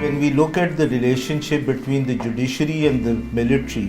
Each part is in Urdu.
When we look at the relationship between the judiciary and the military,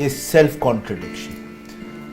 a self contradiction।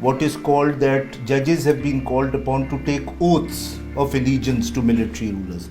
what is called that judges have been called upon to take oaths of allegiance to military rulers,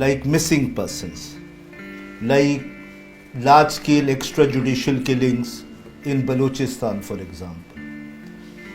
like missing persons, like large scale extrajudicial killings in Balochistan for example,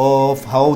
of how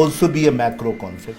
also be a macro conflict।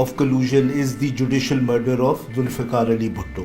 of collusion is the judicial murder of Zulfikar Ali Bhutto।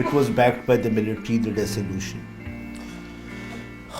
it was backed by the military, the dissolution।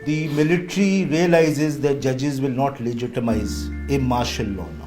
the military realizes that judges will not legitimize a martial law now।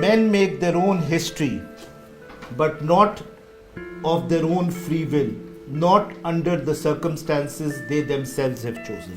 Men make their own history, but not of their own free will, not under the circumstances they themselves have chosen।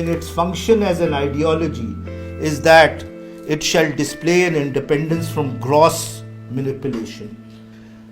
in its function as an ideology is that it shall display an independence from gross manipulation।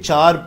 5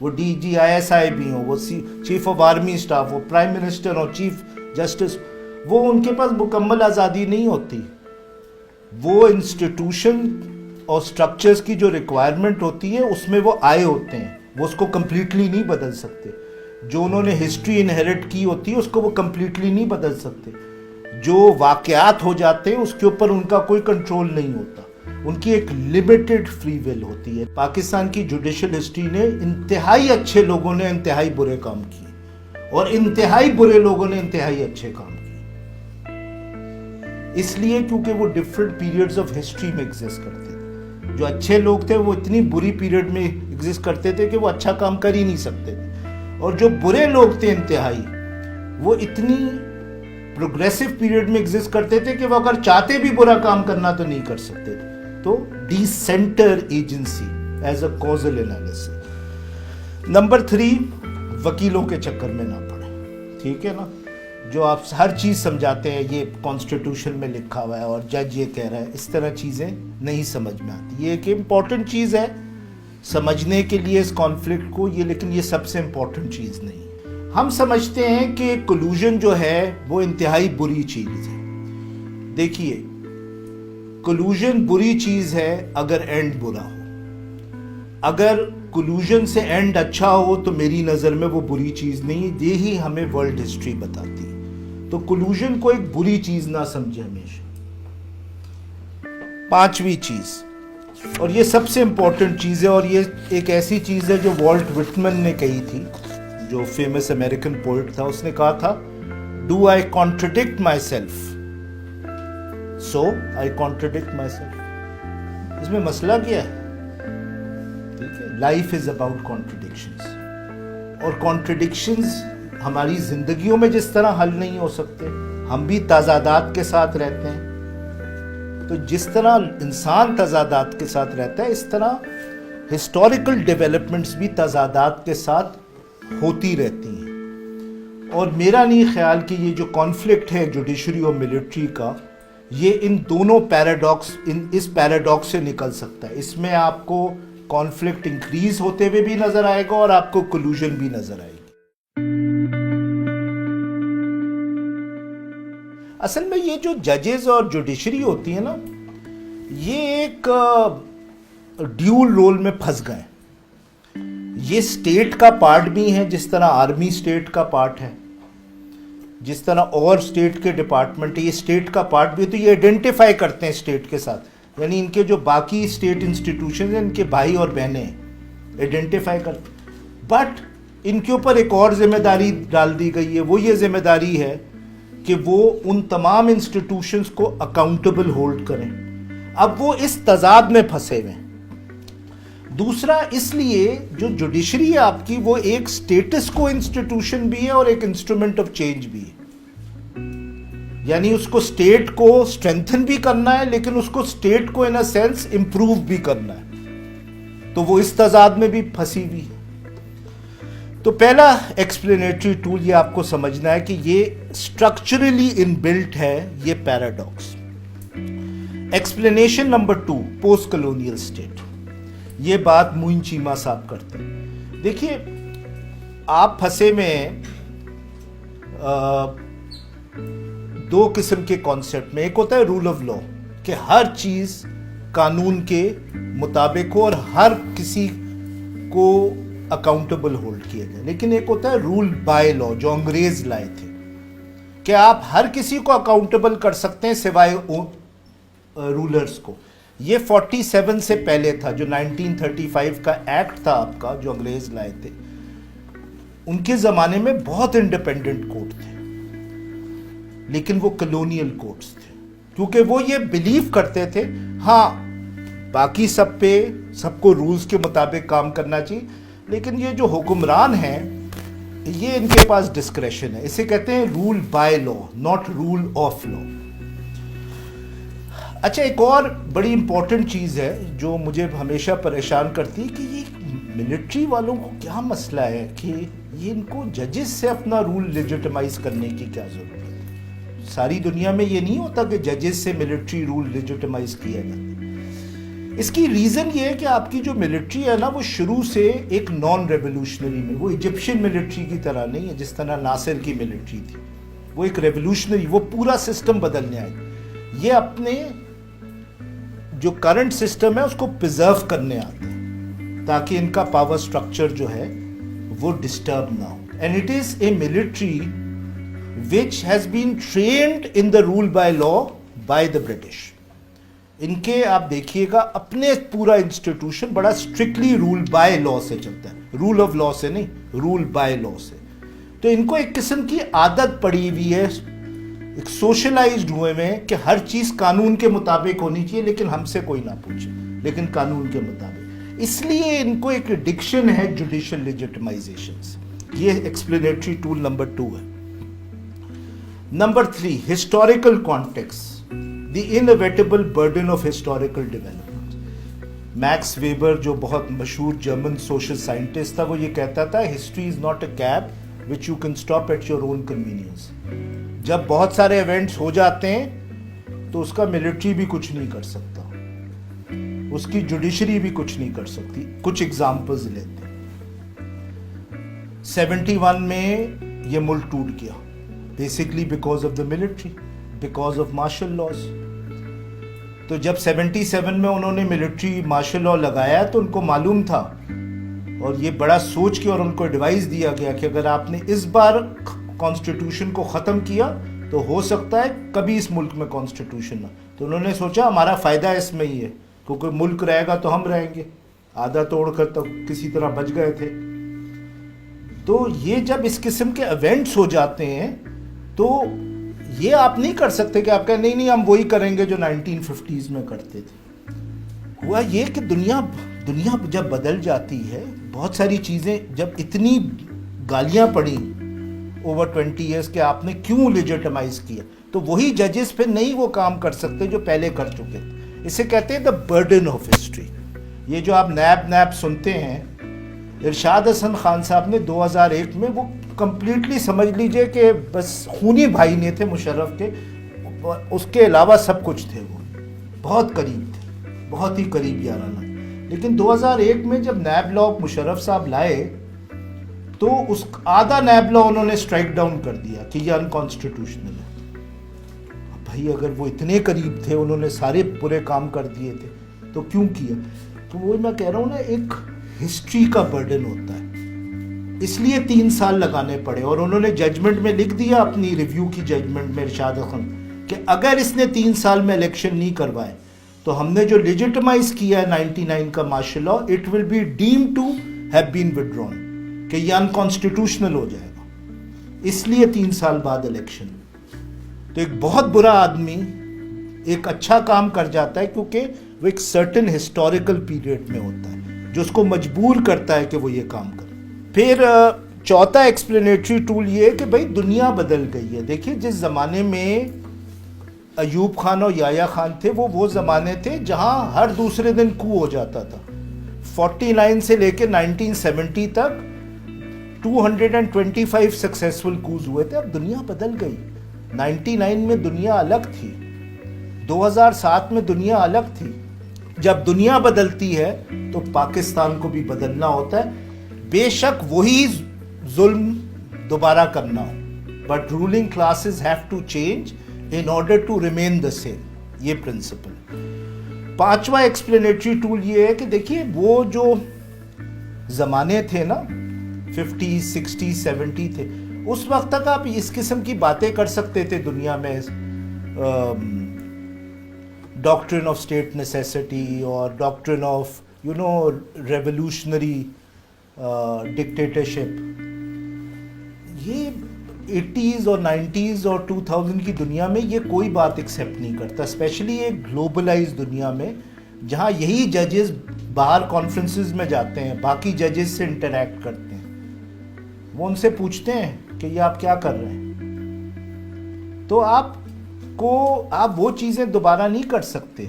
وہ DGISI بھی ہوں, وہ چیف آف آرمی اسٹاف, وہ پرائم منسٹر اور چیف جسٹس, وہ ان کے پاس مکمل آزادی نہیں ہوتی. وہ انسٹیٹیوشن اور سٹرکچرز کی جو ریکوائرمنٹ ہوتی ہے اس میں وہ آئے ہوتے ہیں, وہ اس کو کمپلیٹلی نہیں بدل سکتے. جو انہوں نے ہسٹری انہیرٹ کی ہوتی ہے اس کو وہ کمپلیٹلی نہیں بدل سکتے. جو واقعات ہو جاتے ہیں اس کے اوپر ان کا کوئی کنٹرول نہیں ہوتا, ان کی ایک لمیٹڈ فری ول ہوتی ہے. پاکستان کی جوڈیشل ہسٹری نے انتہائی اچھے لوگوں نے انتہائی برے کام کیے اور انتہائی برے لوگوں نے انتہائی اچھے کام کیے, اس لیے کیونکہ وہ ڈفرینٹ پیریڈز آف ہسٹری میں ایگزسٹ کرتے تھے. جو اچھے لوگ تھے وہ اتنی بری پیریڈ میں ایگزسٹ کرتے تھے کہ وہ اچھا کام کر ہی نہیں سکتے تھے, اور جو برے لوگ تھے انتہائی, وہ اتنی پروگریسو پیریڈ میں ایگزسٹ کرتے تھے کہ وہ اگر چاہتے بھی برا کام کرنا تو نہیں کر سکتے تھے. تو the centre agency as a causal analysis. Number 3, وکیلوں کے چکر میں نہ پڑے. ٹھیک ہے نا, جو آپ ہر چیز سمجھاتے ہیں یہ کانسٹیٹیوشن میں لکھا ہوا ہے اور جج یہ کہہ رہا ہے, اس طرح چیزیں نہیں سمجھ میں آتی. یہ ایک امپورٹنٹ چیز ہے سمجھنے کے لیے اس کانفلکٹ کو, یہ لیکن یہ سب سے امپورٹنٹ چیز نہیں. ہم سمجھتے ہیں کہ کولوژن جو ہے وہ انتہائی بری چیز ہے. دیکھیے, کولوژن بری چیز ہے اگر اینڈ برا ہو. اگر کولوژن سے اینڈ اچھا ہو تو میری نظر میں وہ بری چیز نہیں ہے. یہی ہمیں ورلڈ ہسٹری بتاتی ہے. تو کولوژن کو ایک بری چیز نہ سمجھے ہمیشہ. 5ویں چیز, اور یہ سب سے امپورٹنٹ چیز ہے, اور یہ ایک ایسی چیز ہے جو والٹ وٹمن نے کہی تھی, جو فیمس امریکن پوئٹ تھا. اس نے کہا تھا, do I contradict myself so I contradict myself. اس میں مسئلہ کیا ہے؟ لائف از اباؤٹ کانٹرڈکشنز, اور کانٹرڈکشنز ہماری زندگیوں میں جس طرح حل نہیں ہو سکتے, ہم بھی تضادات کے ساتھ رہتے ہیں. تو جس طرح انسان تضادات کے ساتھ رہتا ہے, اس طرح ہسٹوریکل ڈیولپمنٹس بھی تضادات کے ساتھ ہوتی رہتی ہیں. اور میرا نہیں خیال کہ یہ جو کانفلکٹ ہے جوڈیشری اور ملٹری کا, یہ ان دونوں اس پیراڈاکس سے نکل سکتا ہے. اس میں آپ کو کانفلکٹ انکریز ہوتے ہوئے بھی نظر آئے گا اور آپ کو کولوژن بھی نظر آئے گی. اصل میں یہ جو ججز اور جوڈیشری ہوتی ہے نا, یہ ایک ڈیول رول میں پھنس گئے. یہ اسٹیٹ کا پارٹ بھی ہے, جس طرح آرمی اسٹیٹ کا پارٹ ہے, جس طرح اور اسٹیٹ کے ڈپارٹمنٹ, یہ اسٹیٹ کا پارٹ بھی. تو یہ آئیڈینٹیفائی کرتے ہیں اسٹیٹ کے ساتھ, یعنی ان کے جو باقی اسٹیٹ انسٹیٹیوشنز ہیں ان کے بھائی اور بہنیں آئیڈینٹیفائی کرتے. بٹ ان کے اوپر ایک اور ذمہ داری ڈال دی گئی ہے, وہ یہ ذمہ داری ہے کہ وہ ان تمام انسٹیٹیوشنز کو اکاؤنٹیبل ہولڈ کریں. اب وہ اس تضاد میں پھنسے ہوئے ہیں. دوسرا, اس لیے جو جوڈیشری ہے آپ کی, وہ ایک اسٹیٹس کو انسٹیٹیوشن بھی ہے اور ایک انسٹرومنٹ آف چینج بھی ہے. یعنی اس کو اسٹیٹ کو اسٹرینتھن بھی کرنا ہے, لیکن اس کو اسٹیٹ کو ان اے سینس امپروو بھی کرنا ہے. تو وہ اس تضاد میں بھی پھنسی ہوئی ہے. تو پہلا ایکسپلینیٹری ٹول یہ آپ کو سمجھنا ہے کہ یہ اسٹرکچرلی ان بلٹ ہے یہ paradox. Explanation number 2, post colonial state. یہ بات موئن چیمہ صاحب کرتے ہیں. دیکھیے, آپ پھنسے میں دو قسم کے کانسیپٹ میں. ایک ہوتا ہے رول آف لا, کہ ہر چیز قانون کے مطابق ہو اور ہر کسی کو اکاؤنٹیبل ہولڈ کیا جائے. لیکن ایک ہوتا ہے رول بائی لا, جو انگریز لائے تھے, کہ آپ ہر کسی کو اکاؤنٹیبل کر سکتے ہیں سوائے رولرز کو. یہ 47 سے پہلے تھا, جو 1935 کا ایکٹ تھا آپ کا, جو انگریز لائے تھے. ان کے زمانے میں بہت انڈیپینڈنٹ کورٹ تھے, لیکن وہ کلونیل کورٹس تھے, کیونکہ وہ یہ بلیو کرتے تھے ہاں باقی سب کو رولز کے مطابق کام کرنا چاہیے, لیکن یہ جو حکمران ہیں یہ ان کے پاس ڈسکریشن ہے. اسے کہتے ہیں rule by law, not rule of law. اچھا, ایک اور بڑی امپورٹنٹ چیز ہے جو مجھے ہمیشہ پریشان کرتی ہے, کہ یہ ملٹری والوں کو کیا مسئلہ ہے کہ یہ ان کو ججز سے اپنا رول لیجٹمائز کرنے کی کیا ضرورت ہے. ساری دنیا میں یہ نہیں ہوتا کہ ججز سے ملٹری رول لیجٹمائز کیا جاتا. اس کی ریزن یہ ہے کہ آپ کی جو ملٹری ہے نا وہ شروع سے ایک نان ریولیوشنری میں، وہ ایجپشین ملٹری کی طرح نہیں ہے جس طرح ناصر کی ملٹری تھی، وہ ایک ریولیوشنری، وہ پورا سسٹم بدلنے آئی. یہ اپنے جو کرنٹ سسٹم ہے اس کو پرزرو کرنے آتے ہیں تاکہ ان کا پاور سٹرکچر جو ہے وہ ڈسٹرب نہ ہو. And it is a military which has been trained in the rule by law by the British. ان کے آپ دیکھیے گا اپنے پورا انسٹیٹیوشن بڑا اسٹرکٹلی رول بائی لا سے چلتا ہے، رول آف لا سے نہیں، رول بائی لا سے. تو ان کو ایک قسم کی عادت پڑی ہوئی ہے، ایک سوشلائزڈ ہوئے میں کہ ہر چیز قانون کے مطابق ہونی چاہیے، لیکن ہم سے کوئی نہ پوچھے، لیکن قانون کے مطابق. اس لیے ان کو ایک ایڈکشن ہے جوڈیشل لیجٹمائزیشن سے. یہ ایکسپلینیٹری ٹول نمبر 2 ہے. Number 3 historical context, the inevitable burden of historical development. Max Weber جو بہت مشہور جرمن سوشل سائنٹسٹ تھا، وہ یہ کہتا تھا history is not a cab which you can stop at your own convenience. جب بہت سارے ایونٹس ہو جاتے ہیں تو اس کا ملٹری بھی کچھ نہیں کر سکتا، اس کی جوڈیشری بھی کچھ نہیں کر سکتی. کچھ ایگزامپلز لیتے ہیں. 71 میں یہ ملک ٹوٹ گیا، basically because of the military, because of martial laws. تو جب 77 میں انہوں نے ملٹری مارشل لا لگایا تو ان کو معلوم تھا، اور یہ بڑا سوچ کے اور ان کو ایڈوائز دیا گیا کہ اگر آپ نے اس بار کانسٹیٹیوشن کو ختم کیا تو ہو سکتا ہے کبھی اس ملک میں کانسٹیٹیوشن نہ. تو انہوں نے سوچا ہمارا فائدہ اس میں ہی ہے، کیونکہ ملک رہے گا تو ہم رہیں گے. آدھا توڑ کر تو کسی طرح بچ گئے تھے. تو یہ جب اس قسم کے ایونٹس ہو جاتے ہیں تو یہ آپ نہیں کر سکتے کہ آپ کہیں نہیں نہیں ہم وہی کریں گے جو 1950s میں کرتے تھے. ہوا یہ کہ دنیا جب بدل جاتی ہے، بہت ساری چیزیں، جب اتنی گالیاں پڑیں اوور 20 ایئرس کہ آپ نے کیوں لیجٹمائز کیا، تو وہی ججز پھر نہیں وہ کام کر سکتے جو پہلے کر چکے تھے. اسے کہتے ہیں دا برڈن آف ہسٹری. یہ جو آپ نیب سنتے ہیں، ارشاد حسن خان صاحب نے 2001 میں وہ کمپلیٹلی سمجھ لیجئے کہ بس خونی بھائی نہیں تھے مشرف کے، اس کے علاوہ سب کچھ تھے، وہ بہت قریب تھے، بہت ہی قریب یارانہ. لیکن 2001 میں جب نیب لا مشرف صاحب لائے تو اس آدھا نیب لا انہوں نے اسٹرائک ڈاؤن کر دیا کہ یہ انکانسٹیٹیوشنل ہے. بھائی اگر وہ اتنے قریب تھے، انہوں نے سارے برے کام کر دیے تھے، تو کیوں کیا؟ تو وہ میں کہہ رہا ہوں نا، ایک ہسٹری کا برڈن ہوتا ہے، اس لیے 3 سال لگانے پڑے. اور انہوں نے ججمنٹ میں لکھ دیا اپنی ریویو کی ججمنٹ میں ارشاد خان کہ اگر اس نے 3 سال میں الیکشن نہیں کروائے تو ہم نے جو لیجٹمائز کیا ہے 99 کا martial law, it will be deemed to have been withdrawn, کہ یہ انکانسٹیٹیوشنل ہو جائے گا. اس لیے 3 سال بعد الیکشن. تو ایک بہت برا آدمی ایک اچھا کام کر جاتا ہے کیونکہ وہ ایک سرٹن ہسٹوریکل پیریڈ میں ہوتا ہے جو اس کو مجبور کرتا ہے کہ وہ یہ کام کرے. پھر چوتھا ایکسپلینیٹری ٹول یہ ہے کہ بھائی دنیا بدل گئی ہے. دیکھیے جس زمانے میں ایوب خان اور یحییٰ خان تھے، وہ زمانے تھے جہاں ہر دوسرے دن کو ہو جاتا تھا. 49 سے لے کے 1970 تک 225 سکسیسفل کوز ہوئے تھے. اب دنیا بدل گئی. 99 میں دنیا الگ تھی، 2007 میں دنیا الگ تھی. جب دنیا بدلتی ہے تو پاکستان کو بھی بدلنا ہوتا ہے. بے شک وہی ظلم دوبارہ کرنا ہو، but ruling classes have to change in order to remain the same. یہ پرنسپل. 5واں ایکسپلینیٹری ٹول یہ ہے کہ دیکھیے وہ جو زمانے تھے نا 50 60 70 تھے، اس وقت تک آپ اس قسم کی باتیں کر سکتے تھے دنیا میں، ڈاکٹرن آف اسٹیٹ نیسیسٹی اور ڈاکٹرن آف ریولوشنری ڈکٹیٹرشپ. یہ 80s اور 90s اور 2000 کی دنیا میں یہ کوئی بات ایکسیپٹ نہیں کرتا، اسپیشلی ایک گلوبلائز دنیا میں جہاں یہی ججز باہر کانفرنسز میں جاتے ہیں، باقی ججز سے انٹریکٹ کرتے ہیں، وہ ان سے پوچھتے ہیں کہ یہ آپ کیا کر رہے ہیں. تو آپ وہ چیزیں دوبارہ نہیں کر سکتے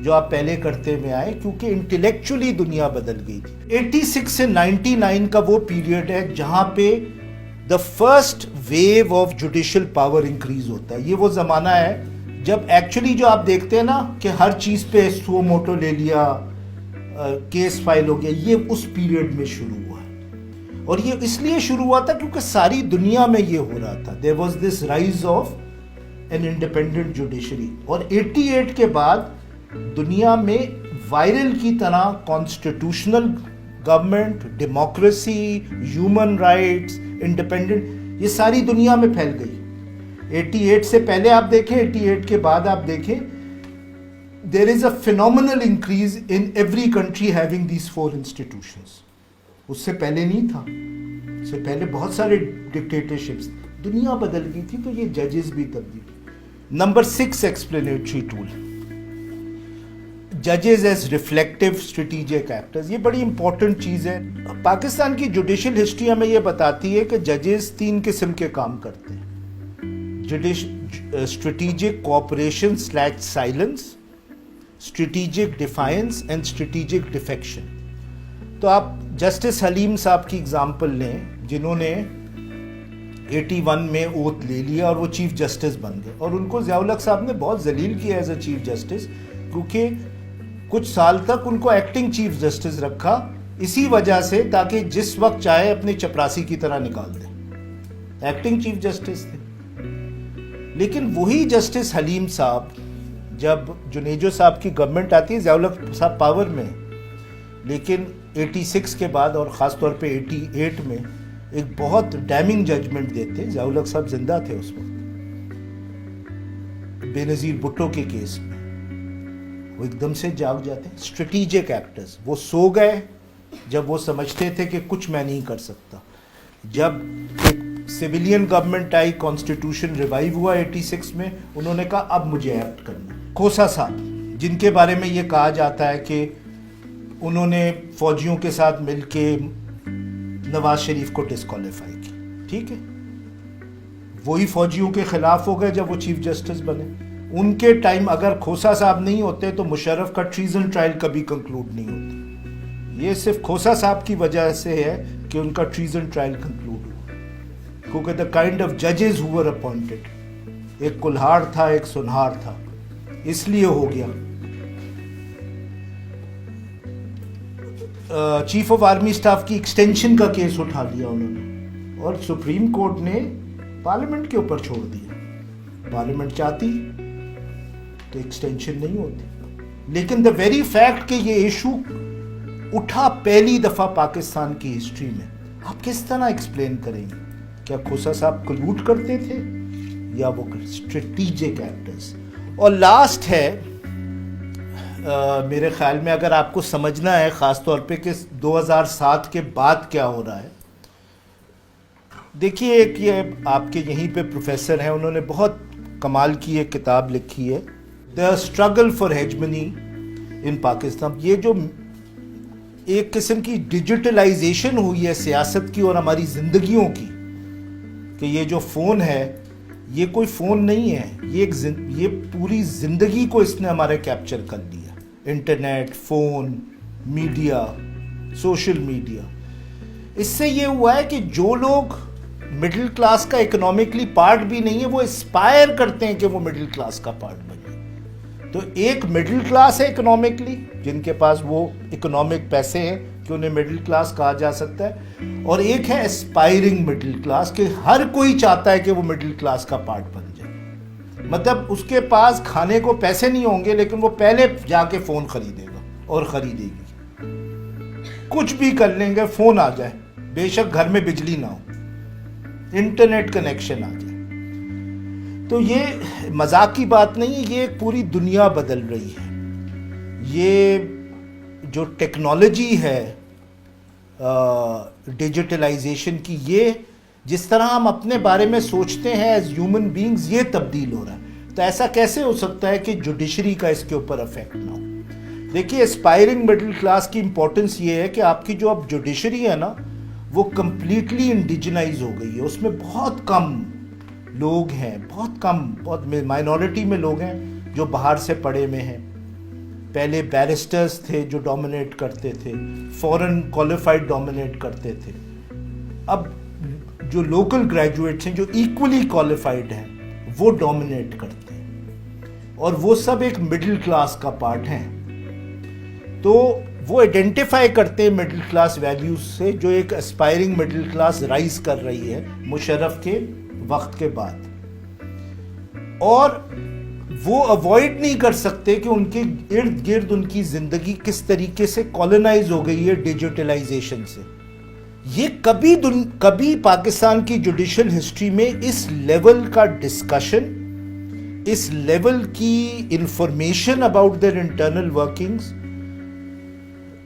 جو آپ پہلے کرتے میں آئے، کیونکہ انٹلیکچولی دنیا بدل گئی تھی. 86 سے 99 کا وہ پیریڈ ہے جہاں پہ the first wave of judicial power increase ہوتا ہے. یہ وہ زمانہ ہے جب ایکچولی جو آپ دیکھتے ہیں نا کہ ہر چیز پہ سو موٹو لے لیا, کیس فائل ہو گیا, یہ اس پیریڈ میں شروع ہوا ہے. اور یہ اس لیے شروع ہوا تھا کیونکہ ساری دنیا میں یہ ہو رہا تھا. There was this rise of an independent judiciary. اور 88 کے بعد دنیا میں وائرل کی طرح constitutional government, democracy, human rights, independent, یہ ساری دنیا میں پھیل گئی. 88 سے پہلے آپ دیکھیں, 88 کے بعد آپ دیکھیں, there is a phenomenal increase in every country having these 4 institutions. اس سے پہلے نہیں تھا. اس سے پہلے بہت سارے ڈکٹیٹرشپس, دنیا بدل گئی تھی, تو یہ ججز بھی تبدیل. نمبر 6 ایکسپلینیٹری ٹول, ججز ایز ریفلیکٹیو اسٹریٹجک ایکٹرز. یہ بڑی امپورٹنٹ چیز ہے. پاکستان کی جوڈیشل ہسٹری ہمیں یہ بتاتی ہے کہ ججز 3 قسم کے کام کرتے ہیں: strategic cooperation / silence, strategic defines and strategic defection. تو آپ جسٹس حلیم صاحب کی اگزامپل لیں, جنہوں نے 81 میں اوتھ لے لیا اور وہ چیف جسٹس بن گئے, اور ان کو ضیاء الحق صاحب نے بہت ذلیل کیا ایز اے چیف جسٹس, کیونکہ کچھ سال تک ان کو ایکٹنگ چیف جسٹس رکھا اسی وجہ سے, تاکہ جس وقت چاہے اپنی چپراسی کی طرح نکال دیں. ایکٹنگ چیف جسٹس تھے. لیکن وہی جسٹس حلیم صاحب, جب جنیجو صاحب کی گورنمنٹ آتی ہے, ضیاء الحق صاحب پاور میں, لیکن 86 کے بعد اور خاص طور پہ 88 میں ایک بہت ڈیمنگ ججمنٹ دیتے ہیں. ضیاء الحق صاحب زندہ تھے اس وقت, بے نظیر بھٹو کے کیس میں. وہ ایک دم سے جاگ جاتے ہیں. اسٹریٹجک ایکٹرز, وہ سو گئے جب وہ سمجھتے تھے کہ کچھ میں نہیں کر سکتا. جب ایک سویلین گورنمنٹ آئی, کانسٹیٹیوشن ریوائیو ہوا 86 میں, انہوں نے کہا اب مجھے ایکٹ کرنا. کھوسا صاحب, جن کے بارے میں یہ کہا جاتا ہے کہ انہوں نے فوجیوں کے ساتھ مل کے نواز شریف کو ڈسکوالیفائی کیا, ٹھیک ہے, وہی فوجیوں کے خلاف ہو گئے جب وہ چیف جسٹس بنے. ان کے ٹائم اگر کھوسا صاحب نہیں ہوتے تو مشرف کا ٹریزن ٹرائل کبھی کنکلوڈ نہیں ہوتا. یہ صرف کھوسا صاحب کی وجہ سے ہے کہ ان کا ٹریزن ٹرائل کنکلوڈ ہوا, کیونکہ دا کائنڈ آف ججز ہو ور اپوائنٹڈ, ایک کلہاڑ تھا, ایک سنہار تھا, اس لیے ہو گیا. چیف آف آرمی اسٹاف کی ایکسٹینشن کا کیس اٹھا لیا انہوں نے, اور سپریم کورٹ نے پارلیمنٹ کے اوپر چھوڑ دیا. پارلیمنٹ چاہتی تو ایکسٹینشن نہیں ہوتی. لیکن دا ویری فیکٹ کہ یہ ایشو اٹھا پہلی دفعہ پاکستان کی ہسٹری میں, آپ کس طرح ایکسپلین کریں گے؟ کیا کھوسا صاحب کلوٹ کرتے تھے یا وہ اسٹریٹجک ایکٹرز؟ اور لاسٹ ہے, میرے خیال میں اگر آپ کو سمجھنا ہے خاص طور پہ کہ 2007 کے بعد کیا ہو رہا ہے, دیکھیے ایک یہ آپ کے یہیں پہ پروفیسر ہیں, انہوں نے بہت کمال کی ایک کتاب لکھی ہے, دا اسٹرگل فار ہیجمنی ان پاکستان. یہ جو ایک قسم کی ڈیجیٹلائزیشن ہوئی ہے سیاست کی اور ہماری زندگیوں کی, کہ یہ جو فون ہے یہ کوئی فون نہیں ہے, یہ پوری زندگی کو اس نے ہمارے کیپچر کر لیا. Internet, phone, media, social media. اس سے یہ ہوا ہے کہ جو لوگ مڈل کلاس کا اکنامکلی پارٹ بھی نہیں ہے, وہ اسپائر کرتے ہیں کہ وہ مڈل کلاس کا پارٹ بنے. تو ایک مڈل کلاس ہے اکنامکلی, جن کے پاس وہ اکنامک پیسے ہیں کہ انہیں مڈل کلاس کہا جا سکتا ہے, اور ایک ہے اسپائرنگ مڈل کلاس, کہ ہر کوئی چاہتا ہے کہ وہ مڈل کلاس کا پارٹ بن جائے. مطلب اس کے پاس کھانے کو پیسے نہیں ہوں گے, لیکن وہ پہلے جا کے فون خریدے گا اور خریدے گی, کچھ بھی کر لیں گے, فون آ جائے, بے شک گھر میں بجلی نہ ہو, انٹرنیٹ کنیکشن آ جائے. تو یہ مذاق کی بات نہیں ہے, یہ ایک پوری دنیا بدل رہی ہے. یہ جو ٹیکنالوجی ہے ڈیجیٹلائزیشن کی, یہ جس طرح ہم اپنے بارے میں سوچتے ہیں ایز ہیومن بینگز, یہ تبدیل ہو رہا ہے. تو ایسا کیسے ہو سکتا ہے کہ جوڈیشری کا اس کے اوپر افیکٹ نہ ہو؟ دیکھیے, اسپائرنگ مڈل کلاس کی امپورٹنس یہ ہے کہ آپ کی جو اب جوڈیشری ہے نا, وہ کمپلیٹلی انڈیجنائز ہو گئی ہے. اس میں بہت کم لوگ ہیں, بہت مائنورٹی میں لوگ ہیں جو باہر سے پڑھے ہوئے ہیں. پہلے بیرسٹرز تھے جو ڈومینیٹ کرتے تھے, فورن کوالیفائڈ ڈومینیٹ کرتے تھے. اب جو لوکل گریجویٹس ہیں جو ایکولی کوالیفائڈ ہیں وہ ڈومینیٹ کرتے ہیں. اور وہ سب ایک مڈل کلاس کا پارٹ ہیں. تو وہ آئیڈینٹیفائی کرتے ہیں مڈل کلاس ویلیوز سے جو ایک اسپائرنگ مڈل کلاس رائز کر رہی ہے مشرف کے وقت کے بعد, اور وہ اوائڈ نہیں کر سکتے کہ ان کے ارد گرد ان کی زندگی کس طریقے سے کالونائز ہو گئی ہے ڈیجیٹلائزیشن سے. یہ کبھی پاکستان کی جوڈیشل ہسٹری میں اس لیول کا ڈسکشن, اس لیول کی information about their internal workings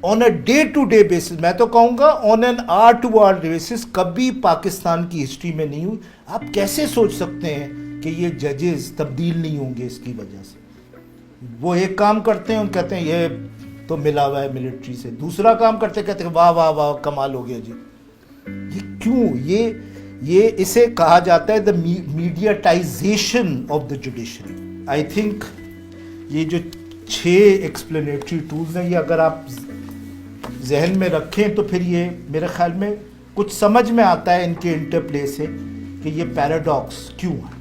on a day to day basis, میں تو کہوں گا on an hour to hour basis, کبھی پاکستان کی ہسٹری میں نہیں ہوئی. آپ کیسے سوچ سکتے ہیں کہ یہ ججز تبدیل نہیں ہوں گے اس کی وجہ سے؟ وہ ایک کام کرتے ہیں, کہتے ہیں یہ تو ملا ہوا ہے ملٹری سے, دوسرا کام کرتے کہتے ہیں واہ واہ واہ کمال ہو گیا جی. یہ کیوں؟ یہ اسے کہا جاتا ہے the mediatisation of the judiciary. I think یہ جو 6 ایکسپلینیٹری ٹولز ہیں, یہ اگر آپ ذہن میں رکھیں تو پھر یہ میرے خیال میں کچھ سمجھ میں آتا ہے ان کے انٹرپلے سے کہ یہ پیراڈاکس کیوں ہے.